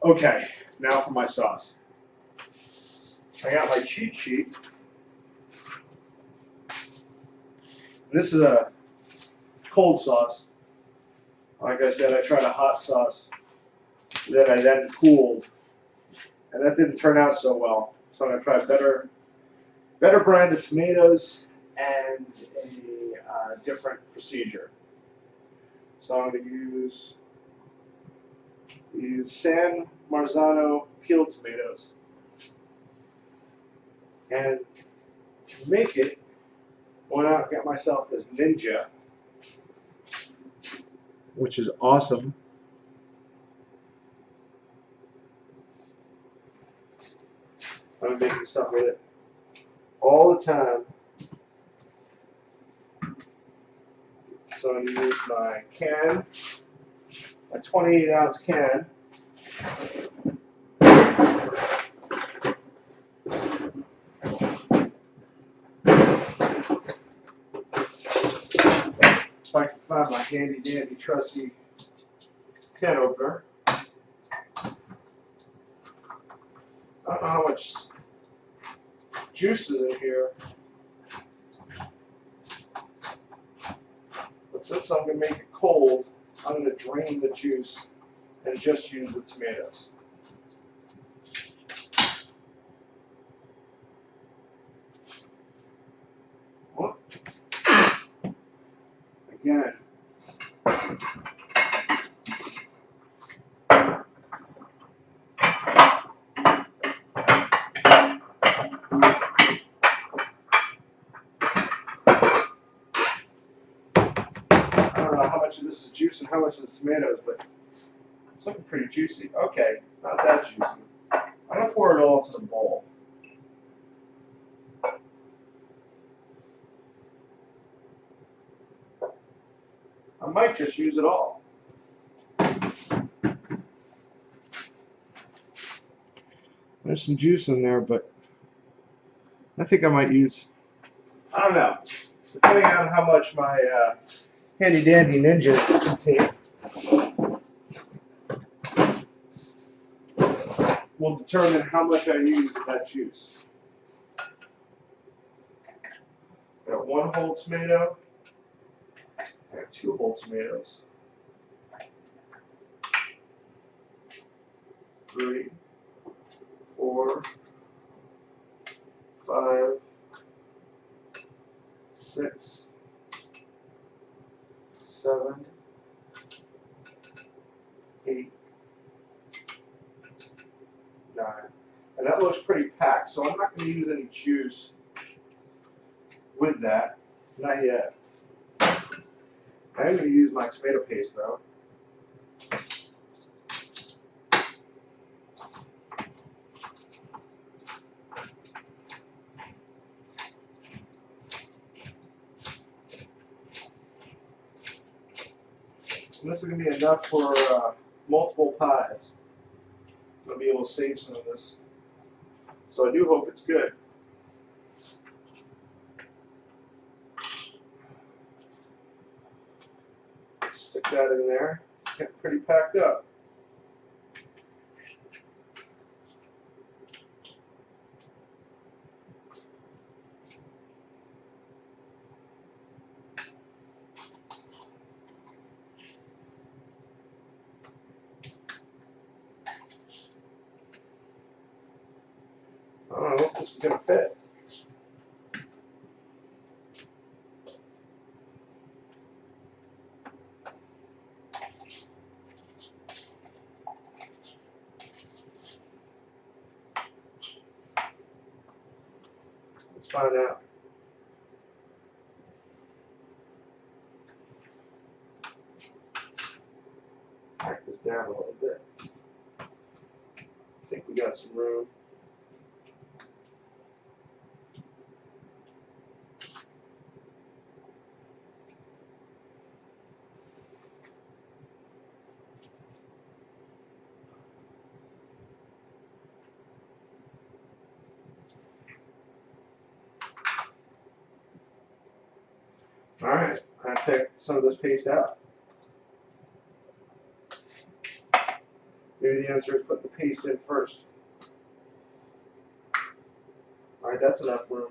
Okay, now for my sauce. I got my cheat sheet. This is a cold sauce. Like I said, I tried a hot sauce that I then cooled, and that didn't turn out so well. So I'm gonna try better brand of tomatoes and a different procedure. So I'm gonna use these San Marzano peeled tomatoes, and to make it, I went out and got myself this Ninja, which is awesome. I'm making stuff with it all the time. So I'm going to use my can, my 28-ounce can. If I can find my handy dandy trusty can opener. I don't know how much juice is in here, but since I'm going to make it cold, I'm going to drain the juice and just use the tomatoes. Again, I don't know how much of this is juice and how much is tomatoes, but it's looking pretty juicy. Okay, not that juicy. I'm going to pour it all into the bowl. I might just use it all. There's some juice in there, but I think I might use, I don't know, depending on how much my handy dandy Ninja can take, will determine how much I use of that juice. Got one whole tomato. I got two whole tomatoes. 3, 4, 5, 6, 7, 8, 9. And that looks pretty packed, so I'm not going to use any juice with that. Not yet. I am going to use my tomato paste though. And this is going to be enough for multiple pies. I'm going to be able to save some of this. So I do hope it's good. Stick that in there. It's getting pretty packed up. I hope this is going to fit. Let's find out. Pack this down a little bit. I think we got some room. All right, I'm going to take some of this paste out. I'm maybe the answer is put the paste in first. Alright, that's enough room.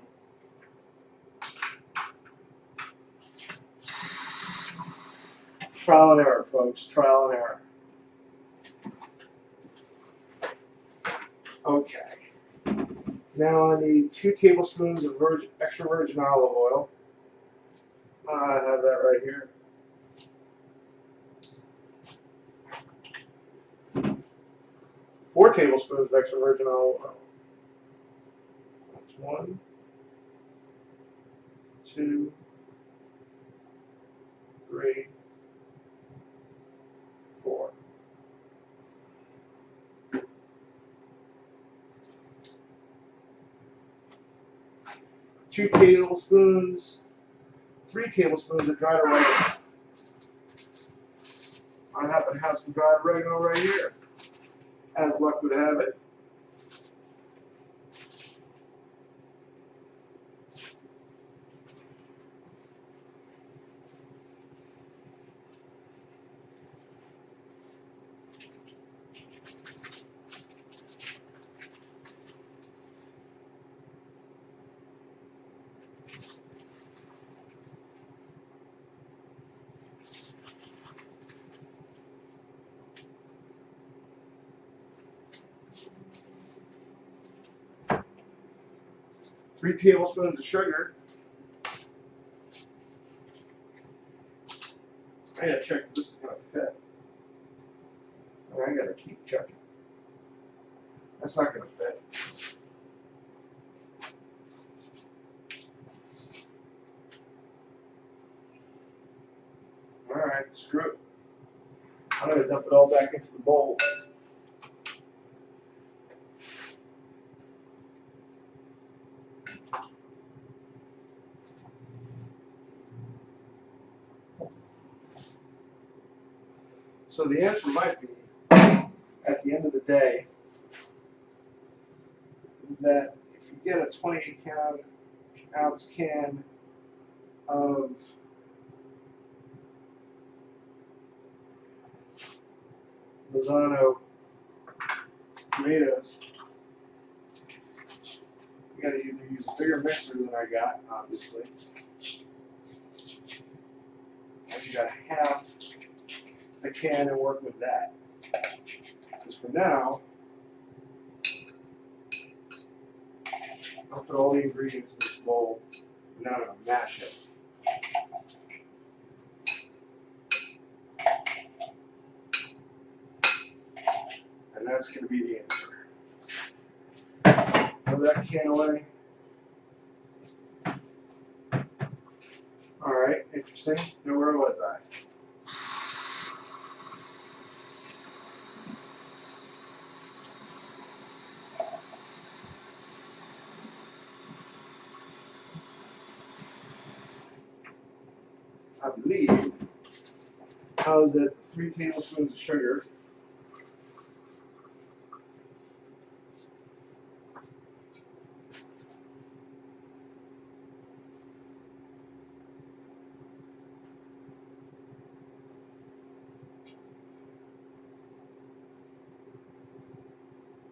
Trial and error, folks. Trial and error. Okay. Now I need 2 tablespoons of extra virgin olive oil. I have that right here. Four tablespoons of extra virgin olive oil. That's 1, 2, 3, 4. Two tablespoons, 3 tablespoons of dried oregano. I happen to have some dried oregano right here, as luck would have it. Three tablespoons of sugar. I gotta check if this is gonna fit. I gotta keep checking. That's not gonna fit. Alright, screw it. I'm gonna dump it all back into the bowl. So the answer might be, at the end of the day, that if you get a 28-ounce can of Lozano tomatoes, you gotta either use a bigger mixer than I got, obviously. And you gotta half a can and work with that. Because for now, I'll put all the ingredients in this bowl, and now I'm gonna mash it. And that's gonna be the answer. Throw that can away. Alright, interesting. Now where was I? I believe I was at 3 tablespoons of sugar.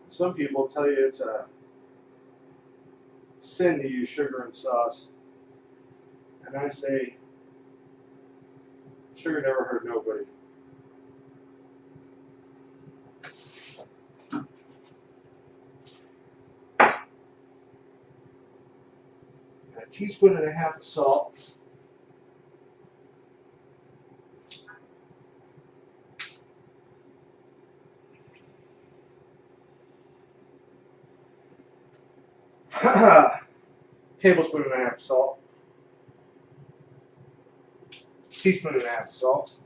Some people tell you it's a sin to use sugar in sauce. And I say, sugar never hurt nobody. And a teaspoon and a half of salt. Tablespoon and a half of salt. Teaspoon and a half of salt.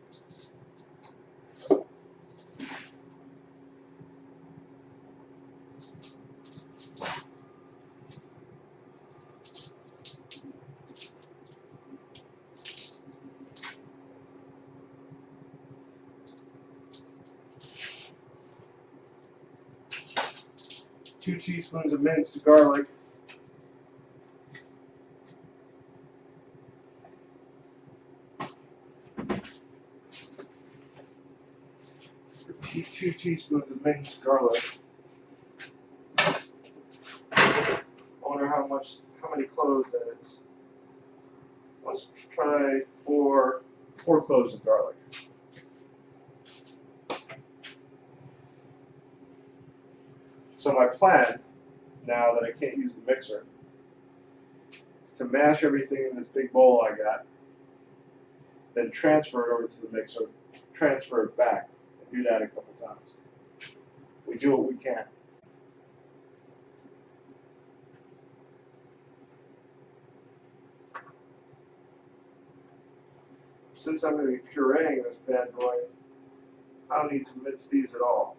Two teaspoons of minced garlic. Repeat, 2 teaspoons of minced garlic. I wonder how many cloves that is. Let's try four cloves of garlic. So my plan, now that I can't use the mixer, is to mash everything in this big bowl I got, then transfer it over to the mixer, transfer it back, and do that a couple times. We do what we can. Since I'm going to be pureeing this bad boy, I don't need to mince these at all.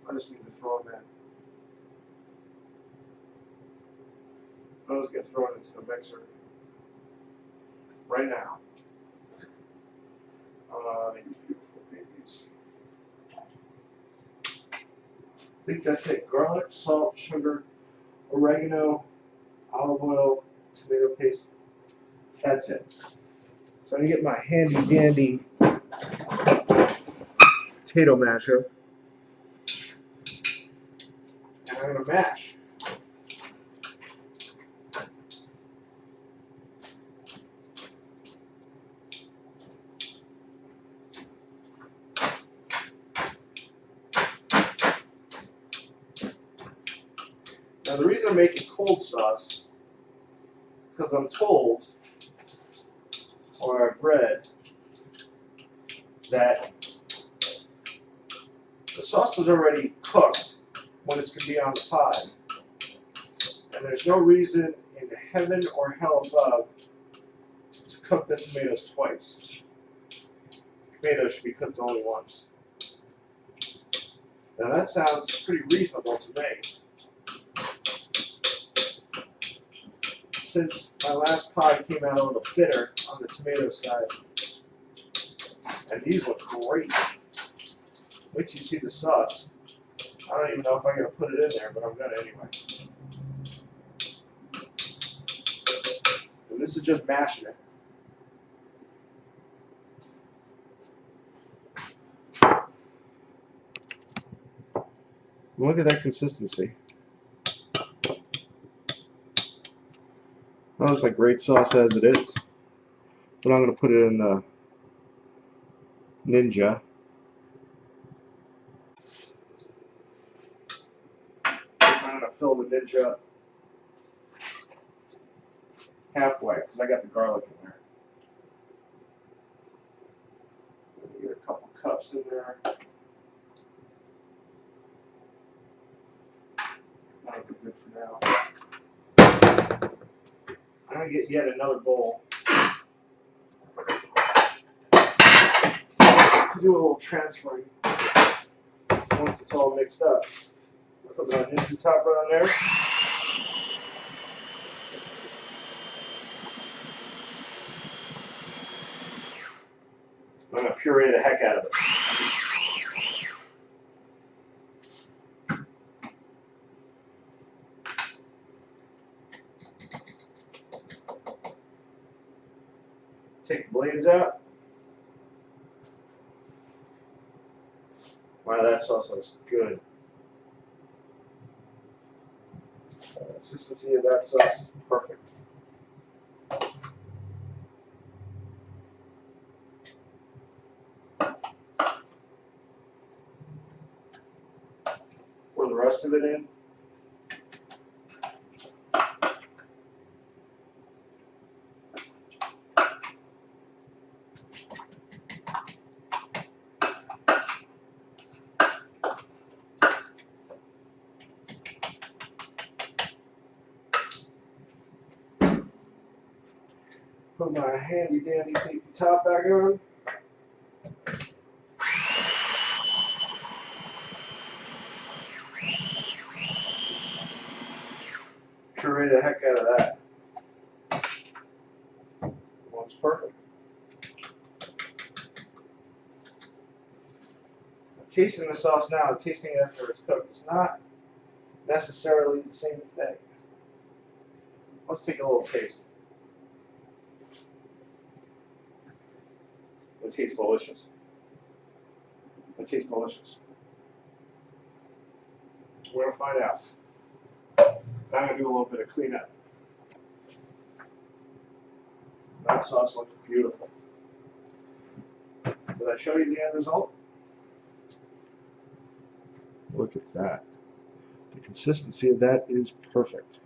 I just need to throw them in. Those get thrown into the mixer right now. You beautiful babies. I think that's it. Garlic, salt, sugar, oregano, olive oil, tomato paste. That's it. So I'm going to get my handy dandy potato masher. And I'm going to mash. Now the reason I'm making cold sauce is because I'm told, or I've read, that the sauce is already cooked when it's going to be on the pie. And there's no reason in heaven or hell above to cook the tomatoes twice. Tomatoes should be cooked only once. Now that sounds pretty reasonable to me. Since my last pie came out a little bitter on the tomato side, and these look great. Wait till you see the sauce. I don't even know if I'm going to put it in there, but I'm going to anyway. And this is just mashing it. Look at that consistency. That looks like great sauce as it is. But I'm going to put it in the Ninja. I'm going to fill the Ninja halfway because I got the garlic in there. Get a couple cups in there. That'll be good for now. I'm going to get yet another bowl to do a little transferring once it's all mixed up. Put my Ninja topper on there. I'm going to puree the heck out of it. Take the blades out. Wow, that sauce looks good. The consistency of that sauce is perfect. Pour the rest of it in. Put my handy dandy safety top back on. Puree the heck out of that. Looks perfect. I'm tasting the sauce now and tasting it after it's cooked. It's not necessarily the same thing. Let's take a little taste. It tastes delicious. It tastes delicious. We're gonna find out. I'm gonna do a little bit of cleanup. That sauce looks beautiful. Did I show you the end result? Look at that. The consistency of that is perfect.